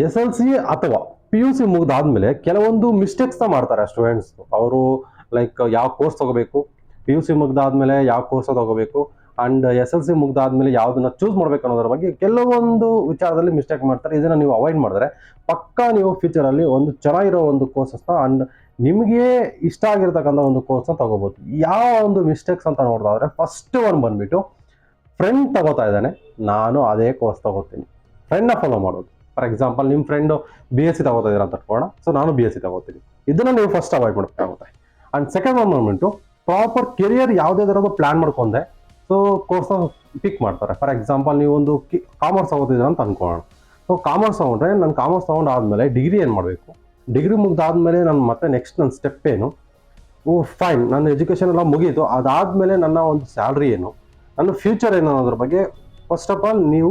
S L C ಅಥವಾ P U C ಮುಗಿದಾದ್ಮೇಲೆ ಕೆಲವೊಂದು ಮಿಸ್ಟೇಕ್ಸ್ನ ಮಾಡ್ತಾರೆ ಸ್ಟೂಡೆಂಟ್ಸ್. ಅವರು ಲೈಕ್ ಯಾವ ಕೋರ್ಸ್ ತಗೋಬೇಕು, ಪಿ ಯು ಸಿ ಮುಗಿದಾದ್ಮೇಲೆ ಯಾವ ಕೋರ್ಸ್ ತಗೋಬೇಕು, ಅಂಡ್ ಎಸ್ ಎಲ್ ಸಿ ಮುಗ್ದಾದ್ಮೇಲೆ ಯಾವ್ದನ್ನ ಚೂಸ್ ಮಾಡ್ಬೇಕು ಅನ್ನೋದ್ರ ಬಗ್ಗೆ ಕೆಲವೊಂದು ವಿಚಾರದಲ್ಲಿ ಮಿಸ್ಟೇಕ್ ಮಾಡ್ತಾರೆ. ಇದನ್ನ ನೀವು ಅವಾಯ್ಡ್ ಮಾಡಿದ್ರೆ ಪಕ್ಕಾ ನೀವು ಫ್ಯೂಚರ್ ಅಲ್ಲಿ ಒಂದು ಚೆನ್ನಾಗಿರೋ ಒಂದು ಕೋರ್ಸಸ್ನ ಅಂಡ್ ನಿಮಗೆ ಇಷ್ಟ ಆಗಿರ್ತಕ್ಕಂಥ ಒಂದು ಕೋರ್ಸ್ನ ತಗೋಬಹುದು. ಯಾವ ಒಂದು ಮಿಸ್ಟೇಕ್ಸ್ ಅಂತ ನೋಡೋದಾದ್ರೆ ಫಸ್ಟ್ ಒನ್ ಬಂದ್ಬಿಟ್ಟು, ಫ್ರೆಂಡ್ ತಗೋತಾ ಇದ್ದಾನೆ, ನಾನು ಅದೇ ಕೋರ್ಸ್ ತಗೋತೀನಿ, ಫ್ರೆಂಡ್ನ ಫಾಲೋ ಮಾಡೋದು. ಫಾರ್ ಎಕ್ಸಾಂಪಲ್ ನಿಮ್ಮ ಫ್ರೆಂಡು ಬಿ ಎಸ್ ಸಿ ತಗೋತಾ ಇದ್ದೀರಾ ಅಂತ ಇಟ್ಕೊಳ್ಳೋಣ, ಸೊ ನಾನು ಬಿ ಎಸ್ ಸಿ ತಗೋತೀನಿ. ಇದನ್ನ ನೀವು ಫಸ್ಟ್ ಅವಾಯ್ಡ್ ಮಾಡಬೇಕಾಗುತ್ತೆ. ಅಂಡ್ ಸೆಕೆಂಡ್ ಒನ್ ಬಂದ್ಬಿಟ್ಟು, ಪ್ರಾಪರ್ ಕೆರಿಯರ್ ಯಾವುದೇ ಥರದ್ದು ಪ್ಲಾನ್ ಮಾಡ್ಕೊಂಡೆ ಸೊ ಕೋರ್ಸ್ನ ಪಿಕ್ ಮಾಡ್ತಾರೆ. ಫಾರ್ ಎಕ್ಸಾಂಪಲ್ ನೀವು ಒಂದು ಕಾಮರ್ಸ್ ತಗೋತಿದ್ದೀರ ಅಂತ ಅನ್ಕೊಳ್ಳೋಣ. ಸೊ ಕಾಮರ್ಸ್ ತಗೊಂಡ್ರೆ ನಾನು ಕಾಮರ್ಸ್ ತಗೊಂಡಾದ್ಮೇಲೆ ಡಿಗ್ರಿ ಏನು ಮಾಡಬೇಕು, ಡಿಗ್ರಿ ಮುಗ್ದಾದ್ಮೇಲೆ ನಾನು ಮತ್ತೆ ನೆಕ್ಸ್ಟ್ ನನ್ನ ಸ್ಟೆಪ್ ಏನು, ಫೈನ್ ನನ್ನ ಎಜುಕೇಷನ್ ಎಲ್ಲ ಮುಗೀತು, ಅದಾದ್ಮೇಲೆ ನನ್ನ ಒಂದು ಸ್ಯಾಲ್ರಿ ಏನು, ನನ್ನ ಫ್ಯೂಚರ್ ಏನು ಅನ್ನೋದ್ರ ಬಗ್ಗೆ ಫಸ್ಟ್ ಆಫ್ ಆಲ್ ನೀವು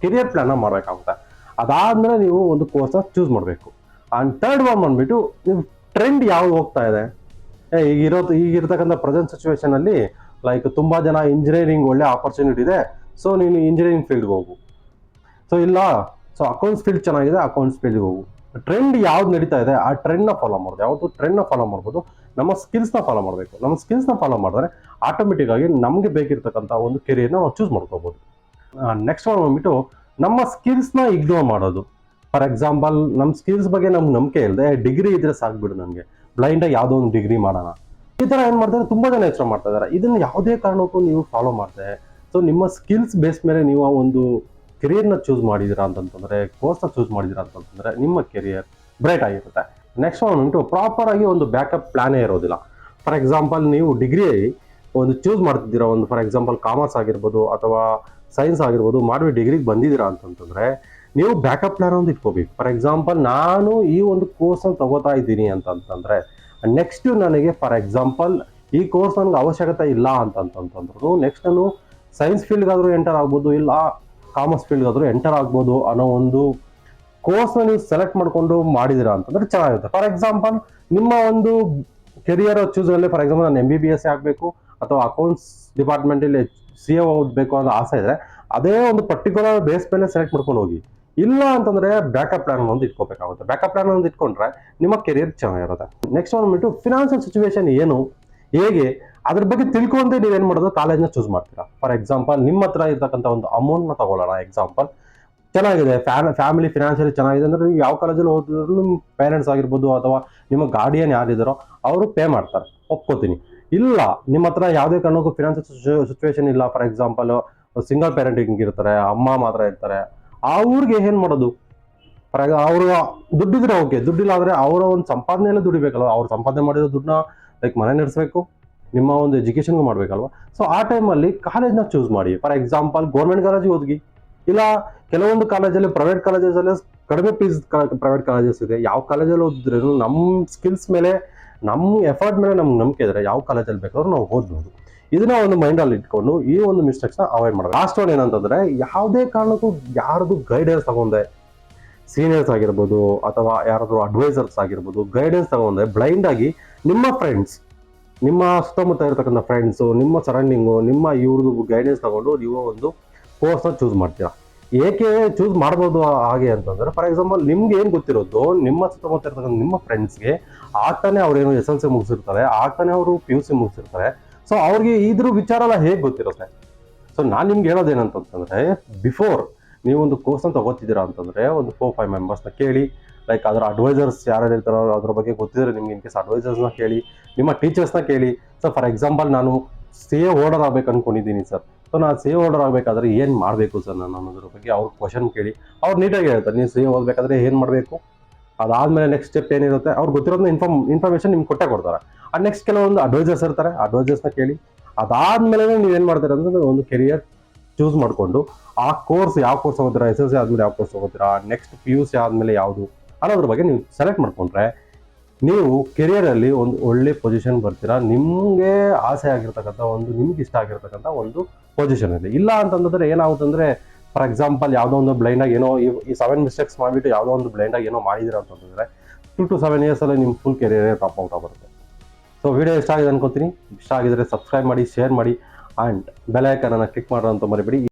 ಕೆರಿಯರ್ ಪ್ಲಾನ್ನ ಮಾಡಬೇಕಾಗುತ್ತೆ. ಅದಾದ್ಮೇಲೆ ನೀವು ಒಂದು ಕೋರ್ಸ್ನ ಚೂಸ್ ಮಾಡಬೇಕು. ಆ್ಯಂಡ್ ಥರ್ಡ್ ಒನ್ ಬಂದ್ಬಿಟ್ಟು, ನೀವು ಟ್ರೆಂಡ್ ಯಾವ್ದು ಹೋಗ್ತಾ ಇದೆ, ಈಗಿರ್ತಕ್ಕಂಥ ಪ್ರೆಸೆಂಟ್ ಸಿಚುವೇಶನ್ ಅಲ್ಲಿ ಲೈಕ್ ತುಂಬಾ ಜನ ಇಂಜಿನಿಯರಿಂಗ್ ಒಳ್ಳೆ ಆಪರ್ಚುನಿಟಿ ಇದೆ, ಸೊ ನೀನು ಇಂಜಿನಿಯರಿಂಗ್ ಫೀಲ್ಡ್ಗೆ ಹೋಗು. ಸೊ ಇಲ್ಲ, ಸೊ ಅಕೌಂಟ್ಸ್ ಫೀಲ್ಡ್ ಚೆನ್ನಾಗಿದೆ, ಅಕೌಂಟ್ಸ್ ಫೀಲ್ಡ್ಗೆ ಹೋಗು. ಟ್ರೆಂಡ್ ಯಾವ್ದು ನಡೀತಾ ಇದೆ ಆ ಟ್ರೆಂಡ್ನ ಫಾಲೋ ಮಾಡೋದು. ಯಾವುದು ಟ್ರೆಂಡ್ನ ಫಾಲೋ ಮಾಡ್ಬೋದು, ನಮ್ಮ ಸ್ಕಿಲ್ಸ್ನ ಫಾಲೋ ಮಾಡಬೇಕು. ನಮ್ಮ ಸ್ಕಿಲ್ಸ್ನ ಫಾಲೋ ಮಾಡಿದ್ರೆ ಆಟೋಮೆಟಿಕ್ ಆಗಿ ನಮಗೆ ಬೇಕಿರ್ತಕ್ಕಂಥ ಒಂದು ಕೆರಿಯರ್ನ ನಾವು ಚೂಸ್ ಮಾಡ್ಕೋಬಹುದು. ನೆಕ್ಸ್ಟ್ ಒನ್ ಬಂದ್ಬಿಟ್ಟು, ನಮ್ಮ ಸ್ಕಿಲ್ಸ್ನ ಇಗ್ನೋರ್ ಮಾಡೋದು. ಫಾರ್ ಎಕ್ಸಾಂಪಲ್ ನಮ್ಮ ಸ್ಕಿಲ್ಸ್ ಬಗ್ಗೆ ನಮ್ಗೆ ನಂಬಿಕೆ ಇಲ್ಲದೆ ಡಿಗ್ರಿ ಇದ್ರೆ ಸಾಕ್ಬಿಡು, ನನಗೆ ಬ್ಲೈಂಡಾಗಿ ಯಾವುದೋ ಒಂದು ಡಿಗ್ರಿ ಮಾಡೋಣ, ಈ ಥರ ಏನು ಮಾಡ್ತಾರೆ ತುಂಬಾ ಜನ ಯೋಚನೆ ಮಾಡ್ತಾ ಇದ್ದಾರೆ. ಇದನ್ನ ಯಾವುದೇ ಕಾರಣಕ್ಕೂ ನೀವು ಫಾಲೋ ಮಾಡ್ತಾರೆ. ಸೊ ನಿಮ್ಮ ಸ್ಕಿಲ್ಸ್ ಬೇಸ್ ಮೇಲೆ ನೀವು ಒಂದು ಕೆರಿಯರ್ನ ಚೂಸ್ ಮಾಡಿದ್ದೀರಾ ಅಂತಂತಂದ್ರೆ, ಕೋರ್ಸ್ನ ಚೂಸ್ ಮಾಡಿದ್ದೀರಾ ಅಂತಂತಂದ್ರೆ ನಿಮ್ಮ ಕೆರಿಯರ್ ಬ್ರೈಟ್ ಆಗಿರುತ್ತೆ. ನೆಕ್ಸ್ಟ್ ಒನ್ ಉಂಟು, ಪ್ರಾಪರ್ ಆಗಿ ಒಂದು ಬ್ಯಾಕಪ್ ಪ್ಲಾನೇ ಇರೋದಿಲ್ಲ. ಫಾರ್ ಎಕ್ಸಾಂಪಲ್ ನೀವು ಡಿಗ್ರಿ ಒಂದು ಚೂಸ್ ಮಾಡ್ತಿದ್ದೀರಾ, ಒಂದು ಫಾರ್ ಎಕ್ಸಾಂಪಲ್ ಕಾಮರ್ಸ್ ಆಗಿರ್ಬೋದು ಅಥವಾ ಸೈನ್ಸ್ ಆಗಿರ್ಬೋದು, ಮಾಡಿ ಡಿಗ್ರಿಗೆ ಬಂದಿದ್ದೀರಾ ಅಂತಂತಂದ್ರೆ ನೀವು ಬ್ಯಾಕಪ್ ಪ್ಲಾನ್ ಒಂದು ಇಟ್ಕೋಬೇಕು. ಫಾರ್ ಎಕ್ಸಾಂಪಲ್ ನಾನು ಈ ಒಂದು ಕೋರ್ಸ್ನ ತಗೋತಾ ಇದ್ದೀನಿ ಅಂತಂತಂದ್ರೆ ನೆಕ್ಸ್ಟ್ ನನಗೆ ಫಾರ್ ಎಕ್ಸಾಂಪಲ್ ಈ ಕೋರ್ಸ್ ನನಗೆ ಅವಶ್ಯಕತೆ ಇಲ್ಲ ಅಂತಂತಂದ್ರು ನೆಕ್ಸ್ಟ್ ನಾನು ಸೈನ್ಸ್ ಫೀಲ್ಡ್ಗಾದ್ರೂ ಎಂಟರ್ ಆಗ್ಬೋದು, ಇಲ್ಲ ಕಾಮರ್ಸ್ ಫೀಲ್ಡ್ಗಾದ್ರೂ ಎಂಟರ್ ಆಗ್ಬೋದು ಅನ್ನೋ ಒಂದು ಕೋರ್ಸ್ನ ನೀವು ಸೆಲೆಕ್ಟ್ ಮಾಡ್ಕೊಂಡು ಮಾಡಿದಿರಾ ಅಂತಂದ್ರೆ ಚೆನ್ನಾಗಿರುತ್ತೆ. ಫಾರ್ ಎಕ್ಸಾಂಪಲ್ ನಿಮ್ಮ ಒಂದು ಕೆರಿಯರ್ ಚೂಸಲ್ಲಿ ಫಾರ್ ಎಕ್ಸಾಂಪಲ್ ನಾನು MBBS ಆಗಬೇಕು ಅಥವಾ ಅಕೌಂಟ್ಸ್ ಡಿಪಾರ್ಟ್ಮೆಂಟಲ್ಲಿ CA ಓದಬೇಕು ಅನ್ನೋ ಆಸೆ ಇದ್ರೆ ಅದೇ ಒಂದು ಪರ್ಟಿಕ್ಯುಲರ್ ಬೇಸ್ ಮೇಲೆ ಸೆಲೆಕ್ಟ್ ಮಾಡ್ಕೊಂಡು ಹೋಗಿ. ಇಲ್ಲ ಅಂತಂದ್ರೆ ಬ್ಯಾಕಪ್ ಪ್ಲಾನ್ ಒಂದು ಇಟ್ಕೋಬೇಕಾಗುತ್ತೆ. ಬ್ಯಾಕಪ್ ಪ್ಲಾನ್ ಒಂದು ಇಟ್ಕೊಂಡ್ರೆ ನಿಮ್ಮ ಕೆರಿಯರ್ ಚೆನ್ನಾಗಿರುತ್ತೆ. ನೆಕ್ಸ್ಟ್ ಬಂದ್ಬಿಟ್ಟು, ಫಿನಾನ್ಷಿಯಲ್ ಸಿಚುವೇಶನ್ ಏನು, ಹೇಗೆ, ಅದ್ರ ಬಗ್ಗೆ ತಿಳ್ಕೊಂಡೆ ನೀವೇನ್ ಮಾಡೋದು ಕಾಲೇಜ್ನ ಚೂಸ್ ಮಾಡ್ತೀರಾ. ಫಾರ್ ಎಕ್ಸಾಂಪಲ್ ನಿಮ್ಮ ಹತ್ರ ಇರ್ತಕ್ಕಂಥ ಒಂದು ಅಮೌಂಟ್ನ ತಗೊಳ್ಳೋಣ. ಎಕ್ಸಾಂಪಲ್ ಚೆನ್ನಾಗಿದೆ, ಫ್ಯಾಮಿಲಿ ಫಿನಾನ್ಷಿಯಲಿ ಚೆನ್ನಾಗಿದೆ ಅಂದ್ರೆ ನೀವು ಯಾವ ಕಾಲೇಜಲ್ಲಿ ಓದಿದ್ರು ನಿಮ್ಮ ಪೇರೆಂಟ್ಸ್ ಆಗಿರ್ಬೋದು ಅಥವಾ ನಿಮ್ಮ ಗಾರ್ಡಿಯನ್ ಯಾರಿದ್ದಾರೋ ಅವರು ಪೇ ಮಾಡ್ತಾರೆ, ಒಪ್ಕೋತೀನಿ. ಇಲ್ಲ ನಿಮ್ಮ ಹತ್ರ ಯಾವುದೇ ಕಾರಣಕ್ಕೂ ಫಿನಾನ್ಷಿಯಲ್ ಸಿಚುವೇಶನ್ ಇಲ್ಲ, ಫಾರ್ ಎಕ್ಸಾಂಪಲ್ ಸಿಂಗಲ್ ಪೇರೆಂಟಿಂಗ್ ಇರ್ತಾರೆ, ಅಮ್ಮ ಮಾತ್ರ ಇರ್ತಾರೆ, ಅವ್ರಿಗೆ ಏನ್ ಮಾಡೋದು, ಅವ್ರ ದುಡ್ಡಿದ್ರೆ ಓಕೆ, ದುಡ್ಡಿಲ್ಲ ಆದ್ರೆ ಅವರ ಒಂದು ಸಂಪಾದನೆಯಲ್ಲೇ ದುಡಿಬೇಕಲ್ವ, ಅವ್ರು ಸಂಪಾದನೆ ಮಾಡಿರೋ ದುಡ್ಡನ್ನ ಲೈಕ್ ಮನೆ ನಡೆಸಬೇಕು, ನಿಮ್ಮ ಒಂದು ಎಜುಕೇಶನ್ಗೂ ಮಾಡ್ಬೇಕಲ್ವ. ಸೊ ಆ ಟೈಮಲ್ಲಿ ಕಾಲೇಜ್ನ ಚೂಸ್ ಮಾಡಿ. ಫಾರ್ ಎಕ್ಸಾಂಪಲ್ ಗೌರ್ಮೆಂಟ್ ಕಾಲೇಜಿಗೆ ಓದಿ, ಇಲ್ಲ ಕೆಲವೊಂದು ಕಾಲೇಜಲ್ಲಿ ಪ್ರೈವೇಟ್ ಕಾಲೇಜಲ್ಲಿ ಕಡಿಮೆ ಫೀಸ್ ಪ್ರೈವೇಟ್ ಕಾಲೇಜಸ್ ಇದೆ. ಯಾವ ಕಾಲೇಜಲ್ಲಿ ಓದಿದ್ರು ನಮ್ಮ ಸ್ಕಿಲ್ಸ್ ಮೇಲೆ ನಮ್ಮ ಎಫರ್ಟ್ ಮೇಲೆ ನಮ್ಗೆ ನಂಬಿಕೆ ಇದ್ರೆ ಯಾವ ಕಾಲೇಜಲ್ಲಿ ಬೇಕಾದ್ರೂ ನಾವು ಓದ್ಬೋದು. ಇದನ್ನ ಒಂದು ಮೈಂಡಲ್ಲಿ ಇಟ್ಕೊಂಡು ಈ ಒಂದು ಮಿಸ್ಟೇಕ್ಸ್ನ ಅವಾಯ್ಡ್ ಮಾಡೋದು. ಲಾಸ್ಟ್ ಒನ್ ಏನಂತಂದ್ರೆ, ಯಾವುದೇ ಕಾರಣಕ್ಕೂ ಯಾರದು ಗೈಡೆನ್ಸ್ ತಗೊಂಡೆ, ಸೀನಿಯರ್ಸ್ ಆಗಿರ್ಬೋದು ಅಥವಾ ಯಾರಾದರೂ ಅಡ್ವೈಸರ್ಸ್ ಆಗಿರ್ಬೋದು, ಗೈಡೆನ್ಸ್ ತಗೊಂಡೆ ಬ್ಲೈಂಡ್ ಆಗಿ ನಿಮ್ಮ ಫ್ರೆಂಡ್ಸ್, ನಿಮ್ಮ ಸುತ್ತಮುತ್ತ ಇರತಕ್ಕಂಥ ಫ್ರೆಂಡ್ಸು, ನಿಮ್ಮ ಸರೌಂಡಿಂಗು, ನಿಮ್ಮ ಇವ್ರದ್ದು ಗೈಡೆನ್ಸ್ ತಗೊಂಡು ನೀವು ಒಂದು ಕೋರ್ಸ್ನ ಚೂಸ್ ಮಾಡ್ತೀರಾ. ಏಕೆ ಚೂಸ್ ಮಾಡ್ಬೋದು ಹಾಗೆ ಅಂತಂದ್ರೆ, ಫಾರ್ ಎಕ್ಸಾಂಪಲ್ ನಿಮ್ಗೆ ಏನು ಗೊತ್ತಿರೋದು ನಿಮ್ಮ ಸುತ್ತಮುತ್ತ ಇರ್ತಕ್ಕಂಥ ನಿಮ್ಮ ಫ್ರೆಂಡ್ಸ್ಗೆ ಆಗ್ತಾನೆ ಅವ್ರೇನು SLC ಮುಗಿಸಿರ್ತಾರೆ, ಆಗ್ತಾನೆ ಅವರು PUC ಮುಗಿಸಿರ್ತಾರೆ. ಸೊ ಅವ್ರಿಗೆ ಇದ್ರ ವಿಚಾರ ಎಲ್ಲ ಹೇಗೆ ಗೊತ್ತಿರುತ್ತೆ. ಸೊ ನಾನು ನಿಮ್ಗೆ ಹೇಳೋದೇನಂತಂದ್ರೆ, ಬಿಫೋರ್ ನೀವು ಒಂದು ಕೋರ್ಸ್ನ ತಗೋತಿದ್ದೀರಾ ಅಂತಂದ್ರೆ ಒಂದು 4-5 ಮೆಂಬರ್ಸ್ನ ಕೇಳಿ, ಲೈಕ್ ಅದರ ಅಡ್ವೈಸರ್ಸ್ ಯಾರು ಇರ್ತಾರೋ ಅದ್ರ ಬಗ್ಗೆ ಗೊತ್ತಿದ್ರೆ ನಿಮ್ಗೆ ಇನ್ ಕೇಸ್ ಅಡ್ವೈಸರ್ಸ್ನ ಕೇಳಿ, ನಿಮ್ಮ ಟೀಚರ್ಸ್ನ ಕೇಳಿ. ಸೊ ಫಾರ್ ಎಕ್ಸಾಂಪಲ್ ನಾನು CA ಹೋಲ್ಡರ್ ಆಗ್ಬೇಕು ಅನ್ಕೊಂಡಿದ್ದೀನಿ ಸರ್, ಸೊ ನಾನು CA ಹೋಲ್ಡರ್ ಆಗಬೇಕಾದ್ರೆ ಏನು ಮಾಡಬೇಕು ಸರ್ ನಾನು ಅನ್ನೋದ್ರ ಬಗ್ಗೆ ಅವ್ರ ಕ್ವಶನ್ ಕೇಳಿ, ಅವ್ರು ನೀಟಾಗಿ ಹೇಳ್ತಾರೆ ನೀವು CA ಓದಬೇಕಾದ್ರೆ ಏನು ಮಾಡಬೇಕು, ಅದಾದ್ಮೇಲೆ ನೆಕ್ಸ್ಟ್ ಸ್ಟೆಪ್ ಏನಿರುತ್ತೆ ಅವ್ರು ಗೊತ್ತಿರೋದನ್ನ ಇನ್ಫಾರ್ಮೇಶನ್ ನಿಮ್ಗೆ ಕೊಡ್ತಾರೆ. ಅದು ನೆಕ್ಸ್ಟ್ ಕೆಲವೊಂದು ಅಡ್ವೈಸರ್ಸ್ ಇರ್ತಾರೆ, ಅಡ್ವೈಸರ್ಸ್ನ ಕೇಳಿ. ಅದಾದ್ಮೇಲೆ ನೀವೇನು ಮಾಡ್ತೀರಾ ಅಂದ್ರೆ ಒಂದು ಕೆರಿಯರ್ ಚೂಸ್ ಮಾಡಿಕೊಂಡು ಆ ಕೋರ್ಸ್ ಯಾವ ಕೋರ್ಸ್ ತಗೋತೀರಾ, SLC ಆದ್ಮೇಲೆ ಯಾವ ಕೋರ್ಸ್ ತಗೋತೀರಾ, ನೆಕ್ಸ್ಟ್ PUC ಆದ್ಮೇಲೆ ಯಾವುದು ಅನ್ನೋದ್ರ ಬಗ್ಗೆ ನೀವು ಸೆಲೆಕ್ಟ್ ಮಾಡ್ಕೊಂಡ್ರೆ ನೀವು ಕೆರಿಯರಲ್ಲಿ ಒಂದು ಒಳ್ಳೆ ಪೊಸಿಷನ್ ಬರ್ತೀರಾ, ನಿಮಗೆ ಆಸೆ ಆಗಿರ್ತಕ್ಕಂಥ ಒಂದು ನಿಮ್ಗೆ ಇಷ್ಟ ಆಗಿರ್ತಕ್ಕಂಥ ಒಂದು ಪೊಸಿಷನಲ್ಲಿ. ಇಲ್ಲ ಅಂತಂದ್ರೆ ಏನಾಗುತ್ತೆ ಅಂದ್ರೆ, ಫಾರ್ ಎಕ್ಸಾಂಪಲ್ ಯಾವುದೋ ಒಂದು ಬ್ಲೈಂಡಾಗಿ ಏನೋ ಈ 7 ಮಿಸ್ಟೇಕ್ಸ್ ಮಾಡಿಬಿಟ್ಟು ಯಾವುದೋ ಒಂದು ಬ್ಲೈಂಡಾಗಿ ಏನೋ ಮಾಡಿದಿರ ಅಂತಂದ್ರೆ 2 to 7 years ಅಲ್ಲಿ ನಿಮ್ಮ ಫುಲ್ ಕೆರಿಯರ್ ಟಾಪ್ ಔಟ್ ಬರುತ್ತೆ. ಸೊ ವಿಡಿಯೋ ಇಷ್ಟ ಆಗಿದೆ ಅನ್ಕೋತೀನಿ. ಇಷ್ಟ ಆಗಿದ್ರೆ ಸಬ್ಸ್ಕ್ರೈಬ್ ಮಾಡಿ, ಶೇರ್ ಮಾಡಿ, ಆ್ಯಂಡ್ ಬೆಲ್ ಐಕಾನ್ ಅನ್ನು ಕ್ಲಿಕ್ ಮಾಡೋದು ಅಂತ ಮರಿಬೇಡಿ.